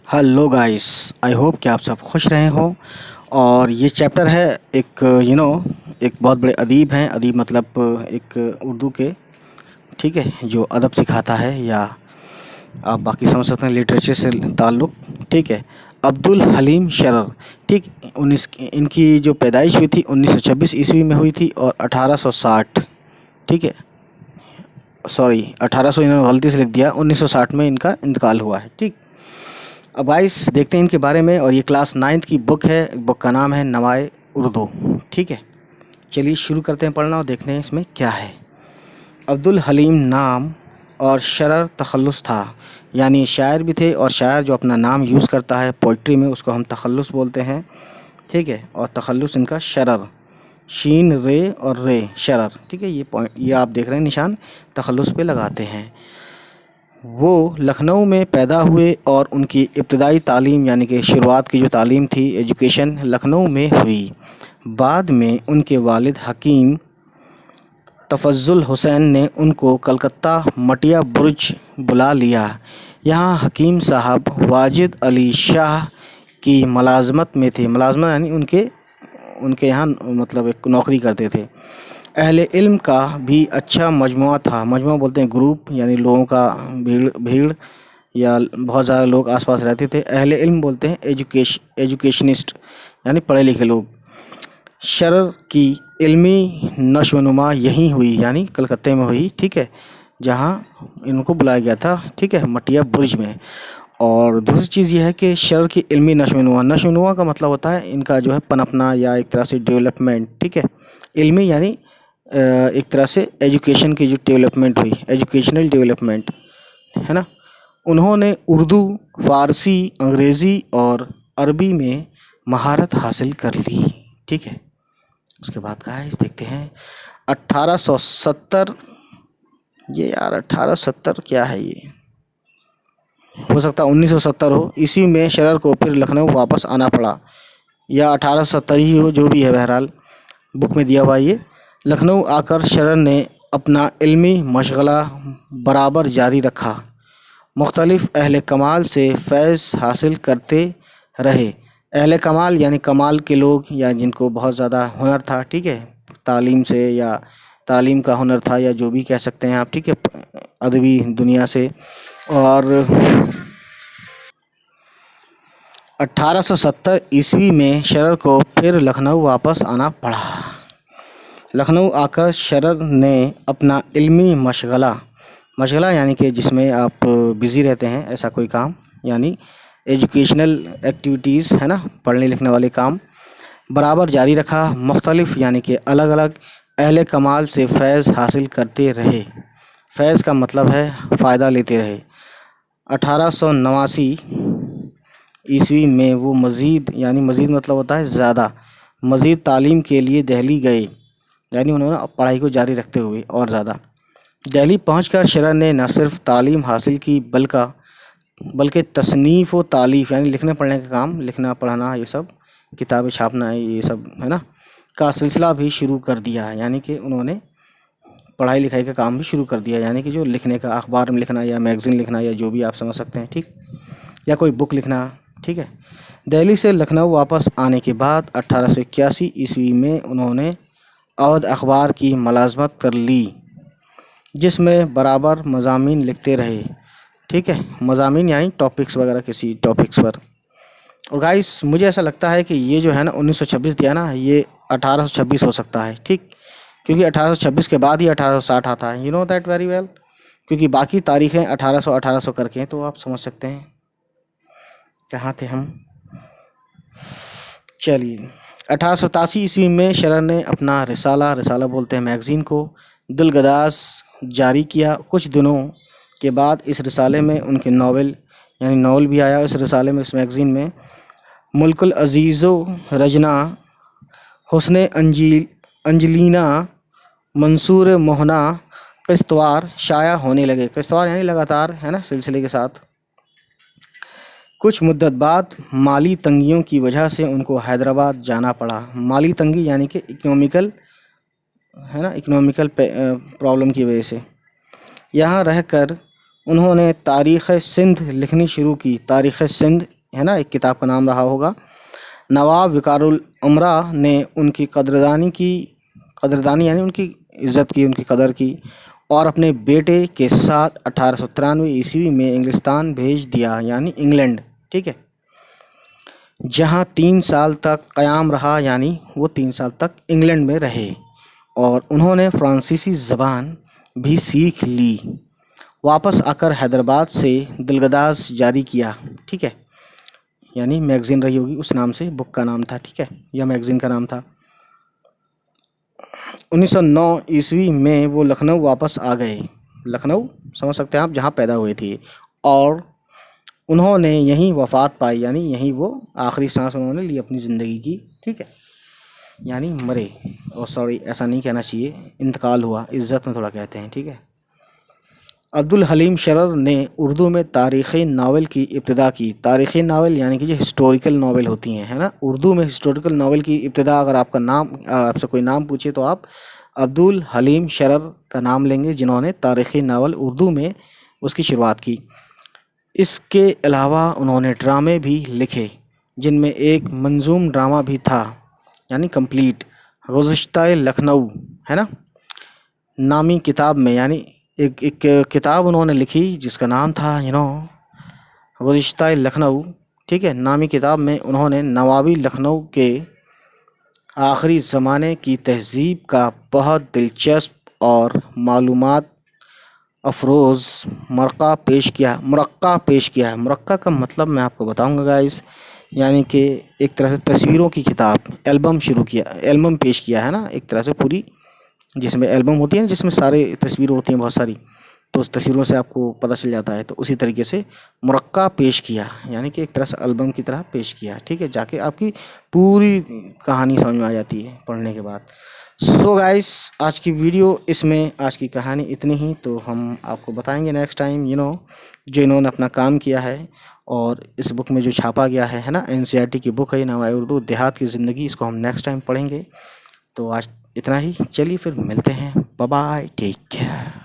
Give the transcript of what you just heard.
Hello guys, I hope कि आप सब खुश रहे हो। और ये चैप्टर है एक एक बहुत बड़े अदीब हैं। अदीब मतलब एक उर्दू के, ठीक है, जो अदब सिखाता है, या आप बाकी समझ सकते हैं लिटरेचर से ताल्लुक़। ठीक है, अब्दुल हलीम शरर। ठीक, उन्नीस इनकी जो पैदाइश हुई थी 1926 ईस्वी में हुई थी और 1860, ठीक है, सॉरी 1800 इन्होंने गलती से लिख दिया, 1960 में इनका इंतकाल हुआ है। ठीक, अब गाइस देखते हैं इनके बारे में। और ये क्लास 9th की बुक है। बुक का नाम है नवाए उर्दू। ठीक है, चलिए शुरू करते हैं पढ़ना और देखते हैं इसमें क्या है। अब्दुल हलीम नाम और शरर तखल्लुस था, यानी शायर भी थे, और शायर जो अपना नाम यूज़ करता है पोइट्री में उसको हम तखल्लुस बोलते हैं। ठीक है, और तखल्लुस इनका शरर, शीन रे और रे, शरर। ठीक है, ये पॉइंट ये आप देख रहे हैं निशान तखल्लुस पे लगाते हैं। वो लखनऊ में पैदा हुए और उनकी इब्तदाई तालीम यानी कि शुरुआत की जो तालीम थी, एजुकेशन, लखनऊ में हुई। बाद में उनके वालिद हकीम तफज़्ज़ुल हुसैन ने उनको कलकत्ता मटिया बुर्ज बुला लिया। यहाँ हकीम साहब वाजिद अली शाह की मुलाज़मत में थे। मुलाज़मत यानी उनके यहाँ मतलब एक नौकरी करते थे। अहले इल्म का भी अच्छा मजमुआ था। मजमुआ बोलते हैं ग्रुप, यानी लोगों का भीड़ भीड़ या बहुत ज़्यादा लोग आसपास रहते थे। अहले इल्म बोलते हैं एजुकेशनिस्ट, यानी पढ़े लिखे लोग। शरर की इल्मी नशोनुमा यहीं हुई, यानी कलकत्ते में हुई। ठीक है, जहाँ इनको बुलाया गया था। ठीक है, मटिया बुर्ज में। और दूसरी चीज़ यह है कि शरर की इल्मी नशोनुमा का मतलब होता है इनका जो है पनपना या एक तरह से डेवलपमेंट। ठीक है, इल्मी यानी एक तरह से एजुकेशन की जो डेवलपमेंट हुई, एजुकेशनल डेवलपमेंट, है ना। उन्होंने उर्दू, फ़ारसी, अंग्रेज़ी और अरबी में महारत हासिल कर ली। ठीक है, उसके बाद का है इस देखते हैं 1870। ये यार 1870 क्या है, ये हो सकता है 1970 हो। इसी में शरर को फिर लखनऊ वापस आना पड़ा, या 1870 ही हो, जो भी है, बहरहाल बुक में दिया हुआ ये। लखनऊ आकर शरर ने अपना इल्मी मशगला बराबर जारी रखा। मुख्तलिफ़ अहले कमाल से फैज़ हासिल करते रहे। अहले कमाल यानी कमाल के लोग, या जिनको बहुत ज़्यादा हुनर था। ठीक है, तालीम से, या तालीम का हुनर था, या जो भी कह सकते हैं आप। ठीक है, अदबी दुनिया से। और 1870 ईस्वी में शरर को फिर लखनऊ वापस आना पड़ा। लखनऊ आकर शरर ने अपना इल्मी मशगला यानी कि जिसमें आप बिज़ी रहते हैं, ऐसा कोई काम, यानी एजुकेशनल एक्टिविटीज़, है ना, पढ़ने लिखने वाले काम, बराबर जारी रखा। मुख्तलिफ़ यानी कि अलग अलग अहले कमाल से फैज़ हासिल करते रहे। फैज़ का मतलब है फ़ायदा लेते रहे। 1889 ईस्वी में वो मज़ीद, यानी मज़ीद मतलब होता है ज़्यादा, मज़ीद तालीम के लिए दिल्ली गए, यानी उन्होंने पढ़ाई को जारी रखते हुए और ज़्यादा। दिल्ली पहुंचकर शरर ने न सिर्फ तालीम हासिल की बल्कि तसनीफ़ व तालीफ़, यानी लिखने पढ़ने का काम, लिखना पढ़ना, ये सब, किताबें छापना, ये सब, है ना, का सिलसिला भी शुरू कर दिया। यानी कि उन्होंने पढ़ाई लिखाई का काम भी शुरू कर दिया, यानी कि जो लिखने का, अखबार में लिखना या मैगज़ीन लिखना, या जो भी आप समझ सकते हैं। ठीक, या कोई बुक लिखना। ठीक है, दिल्ली से लखनऊ वापस आने के बाद 1881 ईस्वी में उन्होंने अवध अखबार की मुलाज़मत कर ली, जिसमें बराबर मज़ामीन लिखते रहे। ठीक है, मज़ामीन यानी टॉपिक्स वगैरह, किसी टॉपिक्स पर। और गाइस मुझे ऐसा लगता है कि ये जो है ना 1926 दिया ना, ये 1826 हो सकता है। ठीक, क्योंकि 1826 के बाद ही 1860 आता है। You know that very well, क्योंकि बाकी तारीखें 1800 करके हैं, तो आप समझ सकते हैं कहाँ थे हम। चलिए, 1887 ईस्वी में शरर ने अपना रिसाला बोलते हैं मैगज़ीन को, दिलगदास जारी किया। कुछ दिनों के बाद इस रिसाले में उनके नावल भी आया। इस रिसाले में, इस मैगज़ीन में मुल्कुल अज़ीज़ो रजना, हुस्ने अंजलीना, मंसूर मोहना, किश्तवार शाया होने लगे। किश्तवार यानी लगातार, है ना, सिलसिले के साथ। कुछ मुद्दत बाद माली तंगियों की वजह से उनको हैदराबाद जाना पड़ा। माली तंगी यानी कि इकोनॉमिकल, है ना, इकोनॉमिकल प्रॉब्लम की वजह से। यहाँ रहकर उन्होंने तारीख़ सिंध लिखनी शुरू की। तारीख़ सिंध है ना, एक किताब का नाम रहा होगा। नवाब विकारुल अमरा ने उनकी कदरदानी यानी उनकी इज़्ज़त की, उनकी कदर की और अपने बेटे के साथ 1893 ईस्वी में इंग्लिस्तान भेज दिया, यानी इंग्लैंड, ठीक है, जहाँ 3 साल तक क़याम रहा, यानी वो 3 साल तक इंग्लैंड में रहे और उन्होंने फ़्रांसीसी ज़बान भी सीख ली। वापस आकर हैदराबाद से दिलगदाज जारी किया, ठीक है, यानी मैगज़ीन रही होगी, उस नाम से बुक का नाम था, ठीक है, या मैगज़ीन का नाम था। 1909 ईस्वी में वो लखनऊ वापस आ गए। लखनऊ समझ सकते हैं आप, जहाँ पैदा हुए थे, और उन्होंने यहीं वफ़ात पाई, यानी यहीं वो आखिरी सांस उन्होंने ली अपनी ज़िंदगी की, ठीक है, यानी मरे। और सॉरी, ऐसा नहीं कहना चाहिए, इंतकाल हुआ, इज़्ज़त में थोड़ा कहते हैं, ठीक है। अब्दुल हलीम शरर ने उर्दू में तारीख़ी नावल की इब्तिदा की। तारीख़ी नावल यानी कि जो हिस्टोरिकल नावल होती हैं, है ना, उर्दू में हिस्टोरिकल नावल की इब्तिदा, अगर आपसे कोई नाम पूछे तो आप अब्दुल हलीम शरर का नाम लेंगे, जिन्होंने तारीख़ी नावल उर्दू में उसकी शुरुआत की। इसके अलावा उन्होंने ड्रामे भी लिखे, जिनमें एक मंजूम ड्रामा भी था, यानी कंप्लीट, गुज़िश्ता लखनऊ, है ना, नामी किताब में, यानी एक किताब उन्होंने लिखी जिसका नाम था गुज़िश्ता लखनऊ, ठीक है। नामी किताब में उन्होंने नवाबी लखनऊ के आखिरी ज़माने की तहज़ीब का बहुत दिलचस्प और मालूमात अफरोज़ मरक़ा पेश किया। मरक़ा का मतलब मैं आपको बताऊंगा गाइस, यानी कि एक तरह से तस्वीरों की किताब, एल्बम पेश किया, है ना, एक तरह से पूरी, जिसमें एल्बम होती है ना, जिसमें सारे तस्वीरें होती हैं बहुत सारी, तो उस तस्वीरों से आपको पता चल जाता है। तो उसी तरीके से मरक़ा पेश किया, यानी कि एक तरह से एल्बम की तरह पेश किया, ठीक है, जाके आपकी पूरी कहानी समझ में आ जाती है पढ़ने के बाद। सो गाइस, आज की वीडियो, इसमें आज की कहानी इतनी ही। तो हम आपको बताएंगे नेक्स्ट टाइम, जो इन्होंने अपना काम किया है, और इस बुक में जो छापा गया है ना, NCERT की बुक है, नवाए उर्दू देहात की ज़िंदगी, इसको हम नेक्स्ट टाइम पढ़ेंगे। तो आज इतना ही, चलिए फिर मिलते हैं, बाय बाय, टेक केयर।